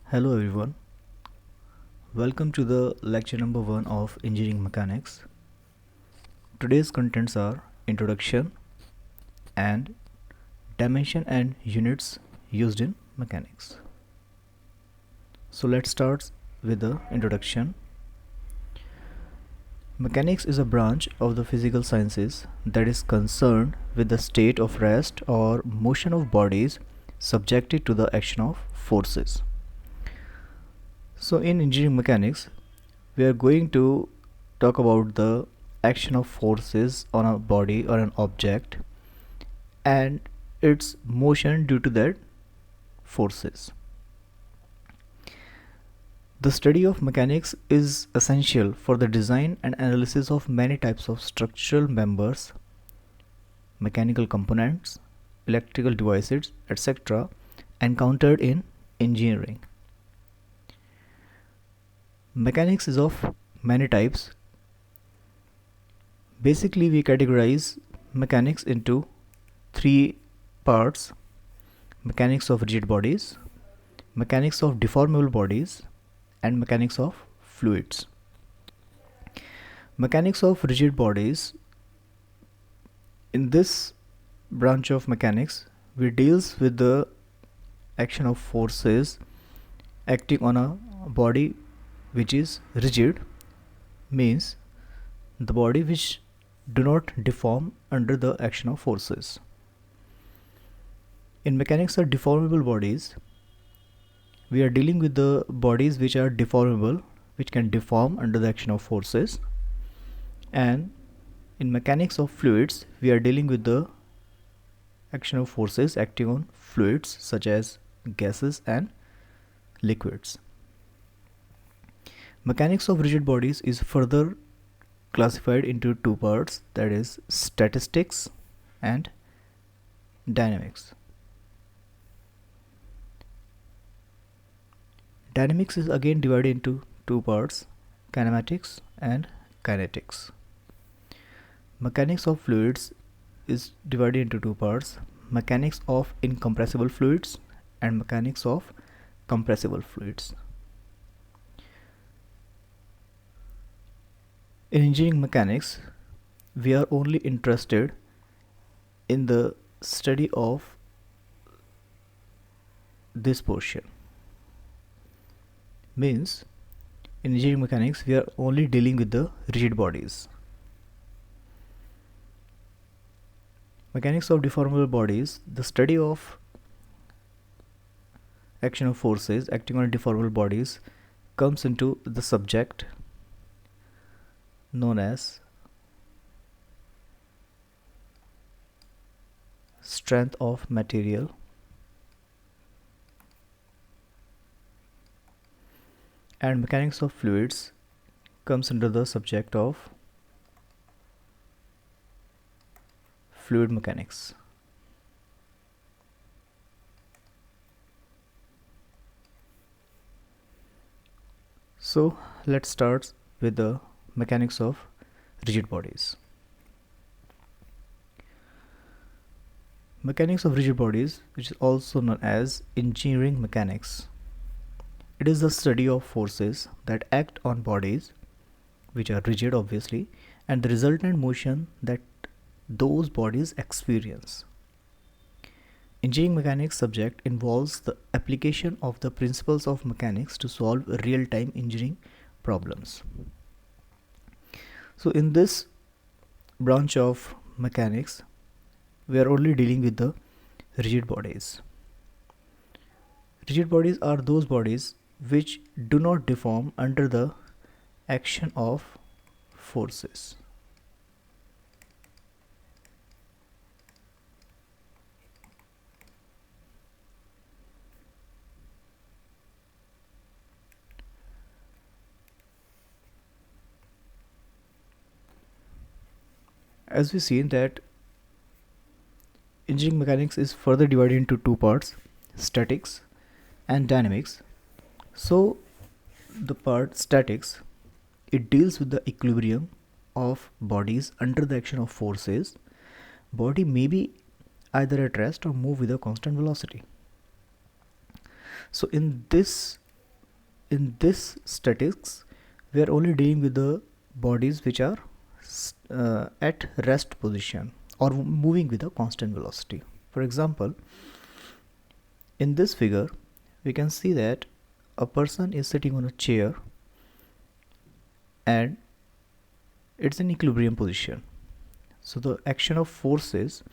Hello everyone, welcome to the lecture number 1 of Engineering Mechanics. Today's contents are introduction and dimension and units used in mechanics. So let's start with the introduction. Mechanics is a branch of the physical sciences that is concerned with the state of rest or motion of bodies subjected to the action of forces. So in engineering mechanics, we are going to talk about the action of forces on a body or an object and its motion due to that forces. The study of mechanics is essential for the design and analysis of many types of structural members, mechanical components, electrical devices, etc. encountered in engineering. Mechanics is of many types. Basically, we categorize mechanics into three parts: mechanics of rigid bodies, mechanics of deformable bodies, and mechanics of fluids. Mechanics of rigid bodies. In this branch of mechanics, we deals with the action of forces acting on a body which is rigid, means the body which do not deform under the action of forces. In mechanics of deformable bodies, we are dealing with the bodies which are deformable, which can deform under the action of forces. And in mechanics of fluids, we are dealing with the action of forces acting on fluids such as gases and liquids. Mechanics of rigid bodies is further classified into two parts, that is statistics and dynamics. Dynamics is again divided into two parts, kinematics and kinetics. Mechanics of fluids is divided into two parts, mechanics of incompressible fluids and mechanics of compressible fluids. In engineering mechanics, we are only interested in the study of this portion. Means in engineering mechanics, we are only dealing with the rigid bodies. Mechanics of deformable bodies, the study of action of forces acting on deformable bodies comes into the subject known as strength of material and mechanics of fluids comes under the subject of fluid mechanics. So let's start with the mechanics of rigid bodies. Mechanics of rigid bodies, which is also known as engineering mechanics. It is the study of forces that act on bodies, which are rigid obviously, and the resultant motion that those bodies experience. Engineering mechanics subject involves the application of the principles of mechanics to solve real-time engineering problems. So in this branch of mechanics, we are only dealing with the rigid bodies. Rigid bodies are those bodies which do not deform under the action of forces. As we see that engineering mechanics is further divided into two parts, statics and dynamics. So the part statics, it deals with the equilibrium of bodies under the action of forces. Body may be either at rest or move with a constant velocity. So in this in this statics, we are only dealing with the bodies which are at rest position or moving with a constant velocity. For example, in this figure, we can see that a person is sitting on a chair and it's in equilibrium position. So the action of forces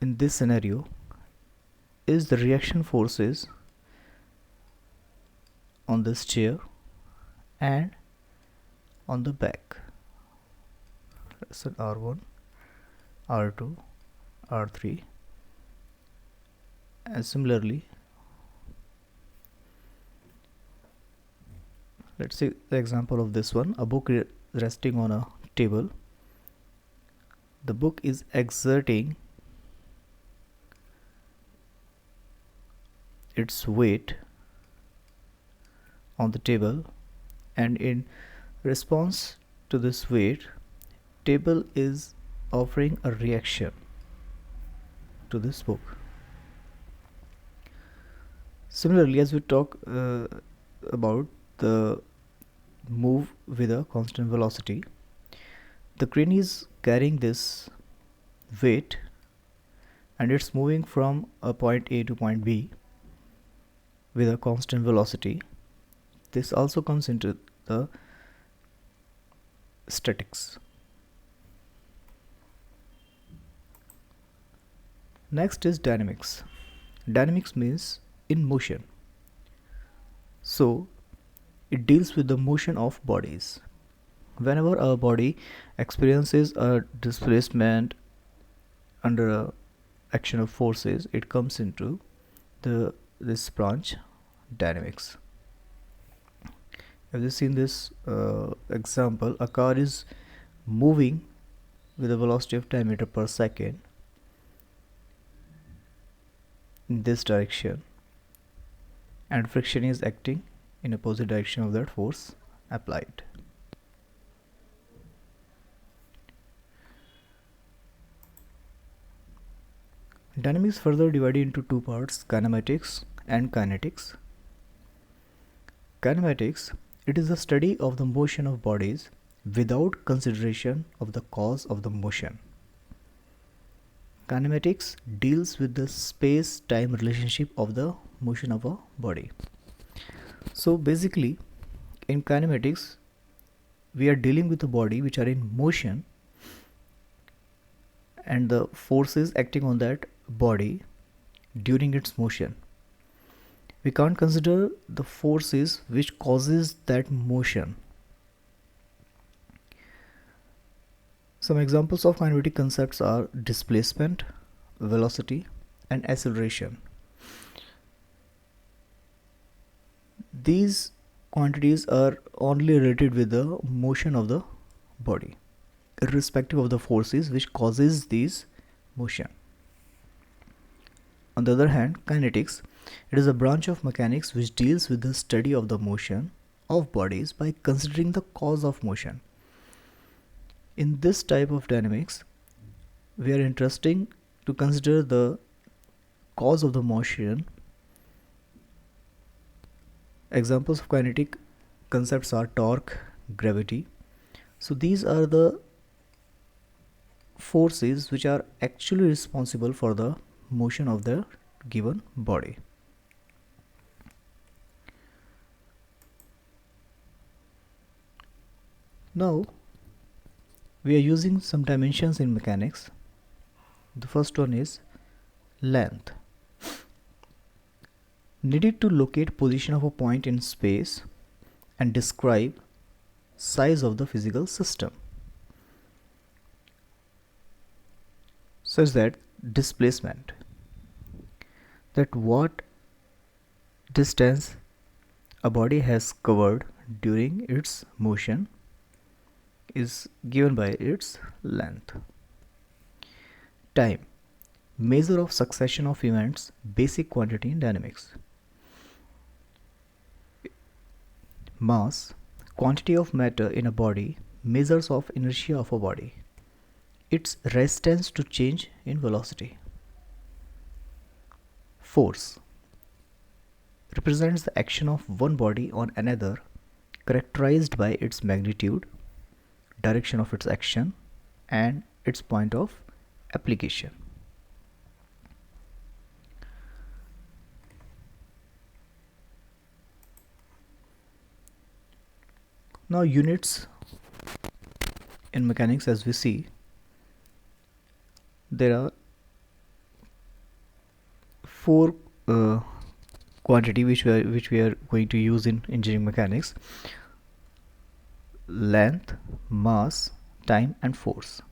in this scenario is the reaction forces on this chair and on the back. So R1, R2, R3, and similarly, let's see the example of this one. A book resting on a table. The book is exerting its weight on the table, and in response to this weight, table is offering a reaction to this book. Similarly, as we talk about the move with a constant velocity, the crane is carrying this weight and it's moving from a point A to point B with a constant velocity. This also comes into the statics. Next is dynamics. Dynamics means in motion. So it deals with the motion of bodies. Whenever our body experiences a displacement under a action of forces, it comes into this branch, dynamics. As you see in this example, a car is moving with a velocity of 10 meters per second in this direction, and friction is acting in opposite direction of that force applied. Dynamics further divided into two parts, kinematics and kinetics. Kinematics, it is the study of the motion of bodies without consideration of the cause of the motion. Kinematics deals with the space-time relationship of the motion of a body. So basically, in kinematics, we are dealing with the body which are in motion and the forces acting on that body during its motion. We can't consider the forces which causes that motion. Some examples of kinetic concepts are displacement, velocity, and acceleration. These quantities are only related with the motion of the body, irrespective of the forces which causes these motion. On the other hand, kinetics, it is a branch of mechanics which deals with the study of the motion of bodies by considering the cause of motion. In this type of dynamics, we are interested to consider the cause of the motion. Examples of kinetic concepts are torque, gravity. So these are the forces which are actually responsible for the motion of the given body. Now we are using some dimensions in mechanics. The first one is length. Needed to locate position of a point in space and describe size of the physical system. Such that displacement, that what distance a body has covered during its motion is given by its length. Time, measure of succession of events, basic quantity in dynamics. Mass, quantity of matter in a body, measures of inertia of a body, its resistance to change in velocity. Force represents the action of one body on another, characterized by its magnitude, direction of its action, and its point of application. Now, units in mechanics, as we see, there are four quantity which we are going to use in engineering mechanics: length, mass, time, and force.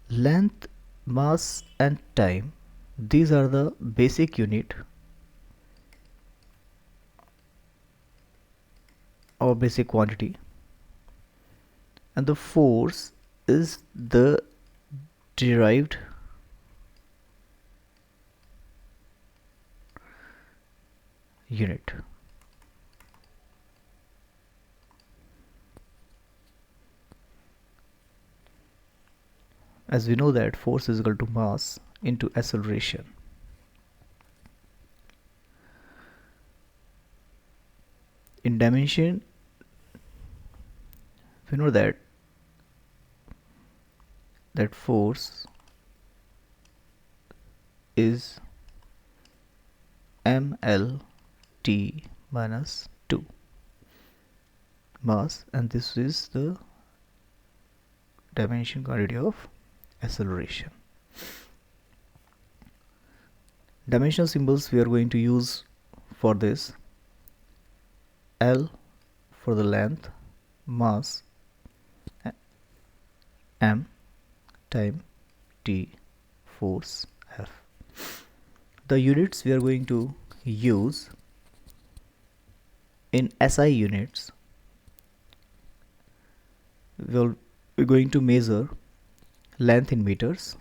Length, mass, and time, these are the basic unit or basic quantity, and the force is the derived unit. As we know that force is equal to mass into acceleration. In dimension, we know that force is mlt minus 2 mass, and this is the dimension quantity of acceleration. Dimensional symbols we are going to use for this: L for the length, mass m, time t, force f. The units we are going to use in SI units, we're going to measure length in meters,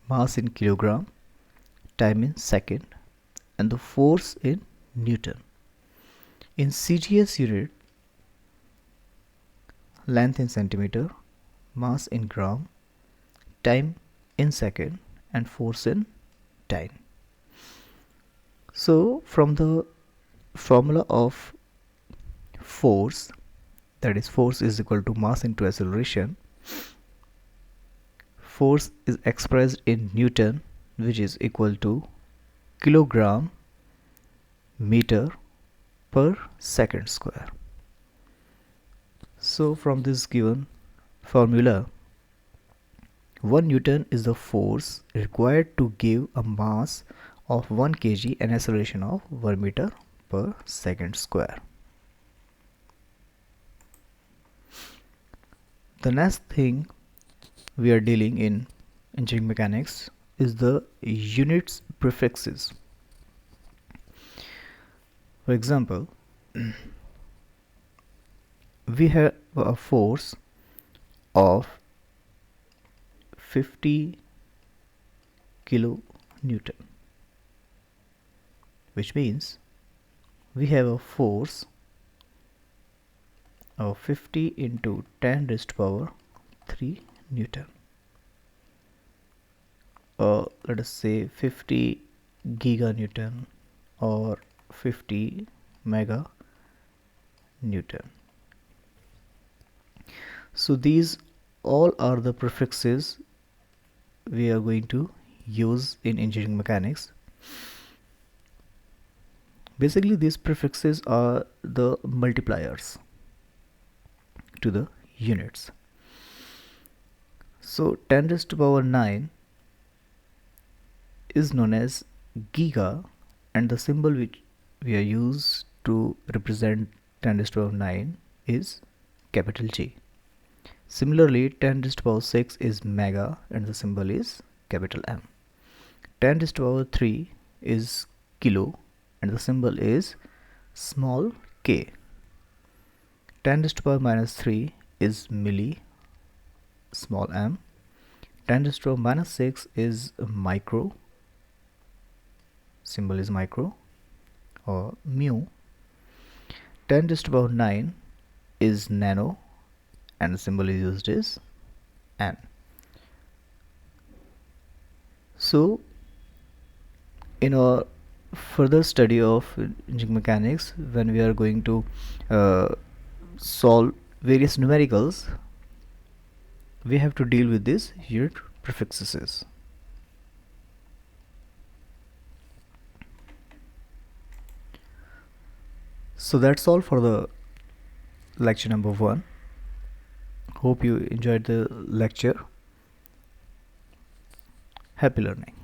mass in kilogram, time in second, and the force in Newton. In CGS unit, length in centimeter, mass in gram, time in second, and force in time. So from the formula of force, that is force is equal to mass into acceleration, force is expressed in Newton, which is equal to kilogram meter per second square. So from this given formula, 1 Newton is the force required to give a mass of 1 kg and acceleration of 1 meter per second square. The next thing we are dealing in engineering mechanics is the units prefixes. For example, we have a force of 50 kilonewton, which means we have a force of 50 into 10 raised to power 3 Newton, or let us say 50 giganewton or 50 mega Newton. So these all are the prefixes we are going to use in engineering mechanics. Basically, these prefixes are the multipliers to the units. So 10 raised to power 9 is known as giga, and the symbol which we are used to represent 10 raised to power 9 is capital G. Similarly, 10 raised to power 6 is mega, and the symbol is capital M. 10 raised to power 3 is kilo, and the symbol is small k. 10 raised to power minus 3 is milli, small m. 10 raised to power minus 6 is micro, symbol is micro or mu. 10 raised to power 9 is nano, and the symbol is used is N. So in our further study of engineering mechanics, when we are going to uh, solve various numericals, we have to deal with these unit prefixes. So that's all for the lecture number 1. Hope you enjoyed the lecture. Happy learning.